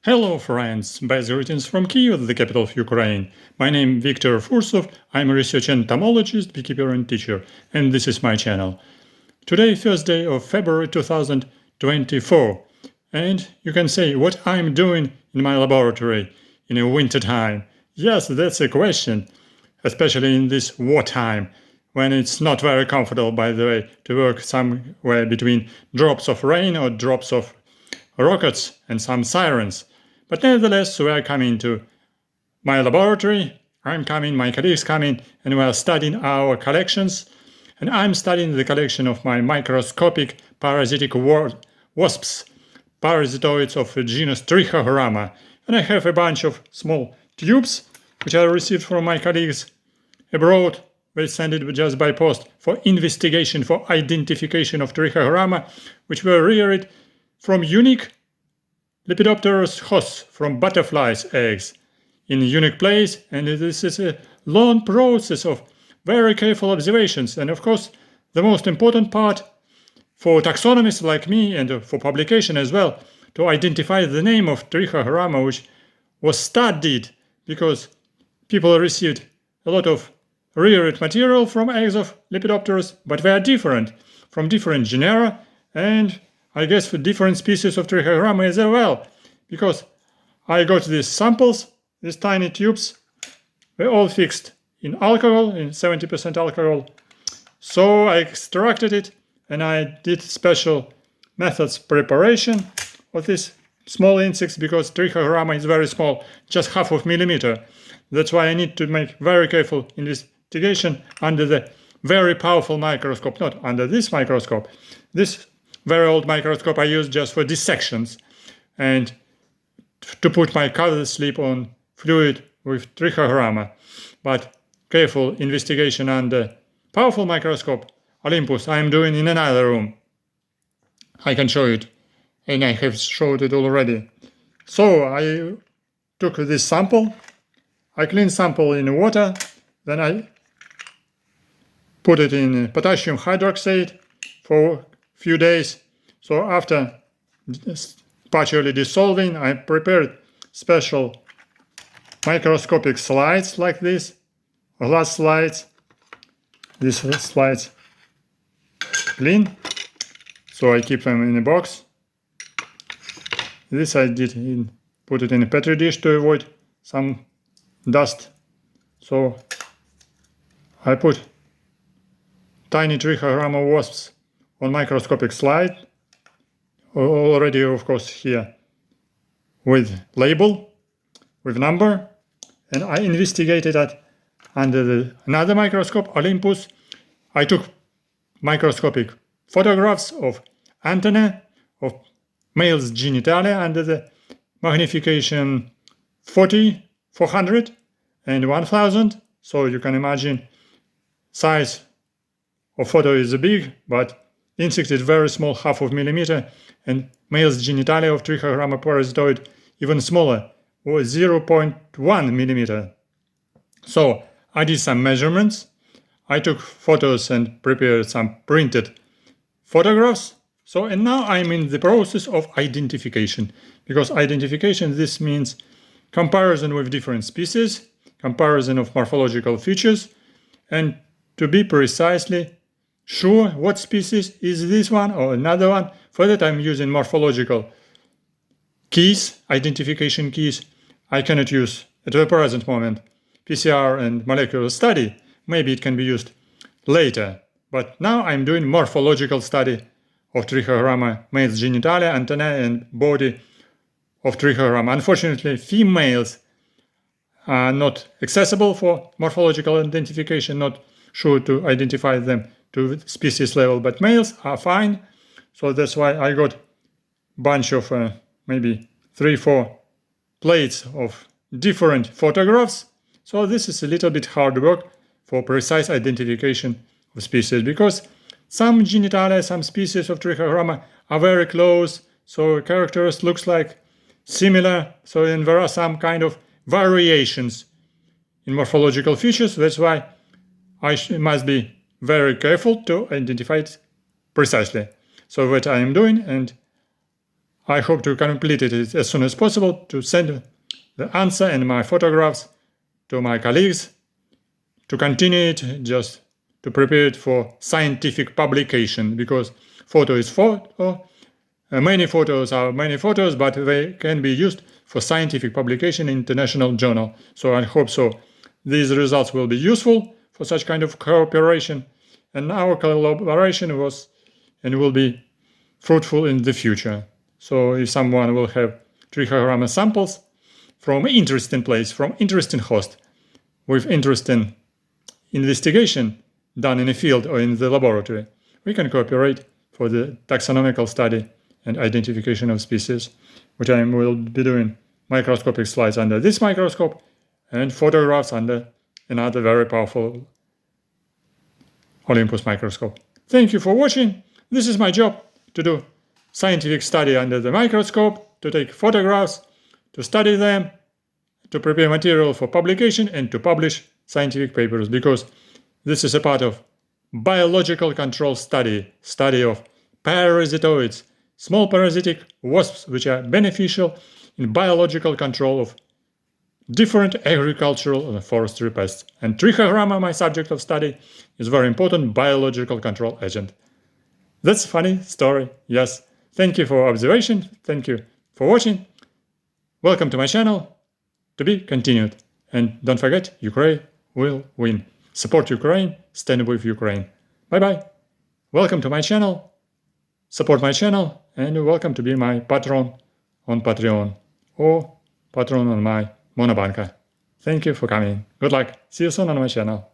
Hello friends, best greetings from Kyiv, the capital of Ukraine. My name is Viktor Fursov, I'm a research entomologist, beekeeper and teacher, and this is my channel. Today, first day of February 2024, and you can say what I'm doing in my laboratory in a winter time. Yes, that's a question, especially in this wartime, when it's not very comfortable, by the way, to work somewhere between drops of rain or drops of rockets and some sirens. But nevertheless, we are coming to my laboratory. I'm coming, my colleagues coming, and we are studying our collections. And I'm studying the collection of my microscopic parasitic wasps, parasitoids of the genus Trichogramma. And I have a bunch of small tubes, which I received from my colleagues abroad. They sent it just by post for investigation, for identification of Trichogramma, which were reared from unique Lepidopterous hosts, from butterflies' eggs, in a unique place, and this is a long process of very careful observations. And of course, the most important part for taxonomists like me and for publication as well, to identify the name of Trichogramma, which was studied because people received a lot of reared material from eggs of Lepidopterus, but they are different from different genera and I guess for different species of Trichogramma as well, because I got these samples, these tiny tubes, they're all fixed in alcohol, in 70% alcohol. So I extracted it and I did special methods preparation of these small insects because Trichogramma is very small, just half of millimeter. That's why I need to make very careful investigation under the very powerful microscope, not under this microscope. This very old microscope I use just for dissections and to put my color slip on fluid with Trichogramma. But careful investigation under powerful microscope Olympus I am doing in another room. I can show it, and I have showed it already. So I took this sample, I cleaned sample in water, then I put it in potassium hydroxide for few days. So after partially dissolving, I prepared special microscopic slides like this, glass slides. These slides clean, so I keep them in a box. This I did put it in a petri dish to avoid some dust. So I put tiny Trichogramma wasps on microscopic slide, already of course here with label, with number, and I investigated that under another microscope, Olympus. I took microscopic photographs of antennae, of male's genitalia under the magnification 40, 400 and 1000, so you can imagine size of photo is big, but insect is very small, half of millimeter, and male's genitalia of Trichogramma parasitoid even smaller, or 0.1 millimeter. So I did some measurements, I took photos and prepared some printed photographs. So and now I'm in the process of identification, because identification, this means comparison with different species, comparison of morphological features, and to be precisely sure what species is this one or another one. For that I'm using morphological keys, identification keys. I cannot use at the present moment PCR and molecular study. Maybe it can be used later. But now I'm doing morphological study of Trichogramma, male's genitalia, antennae and body of Trichogramma. Unfortunately, females are not accessible for morphological identification, not sure to identify them to species level, but males are fine. So that's why I got bunch of maybe 3-4 plates of different photographs. So this is a little bit hard work for precise identification of species, because some genitalia, some species of Trichogramma are very close, so characters looks like similar, so then there are some kind of variations in morphological features. That's why I must be very careful to identify it precisely. So what I am doing, and I hope to complete it as soon as possible, to send the answer and my photographs to my colleagues, to continue it, just to prepare it for scientific publication, because photo is photo. Many photos are many photos, but they can be used for scientific publication in international journal. So I hope so. These results will be useful for such kind of cooperation, and our collaboration was and will be fruitful in the future. So if someone will have Trichogramma samples from interesting place, from interesting host, with interesting investigation done in a field or in the laboratory, we can cooperate for the taxonomical study and identification of species, which I will be doing microscopic slides under this microscope and photographs under another very powerful Olympus microscope. Thank you for watching. This is my job, to do scientific study under the microscope, to take photographs, to study them, to prepare material for publication and to publish scientific papers, because this is a part of biological control study of parasitoids, small parasitic wasps, which are beneficial in biological control of different agricultural and forestry pests. And Trichogramma, my subject of study, is a very important biological control agent. That's a funny story, yes. Thank you for observation, thank you for watching. Welcome to my channel, to be continued. And don't forget, Ukraine will win. Support Ukraine, stand with Ukraine. Bye-bye. Welcome to my channel, support my channel, and welcome to be my patron on Patreon or patron on my Monobanka. Thank you for coming. Good luck. See you soon on my channel.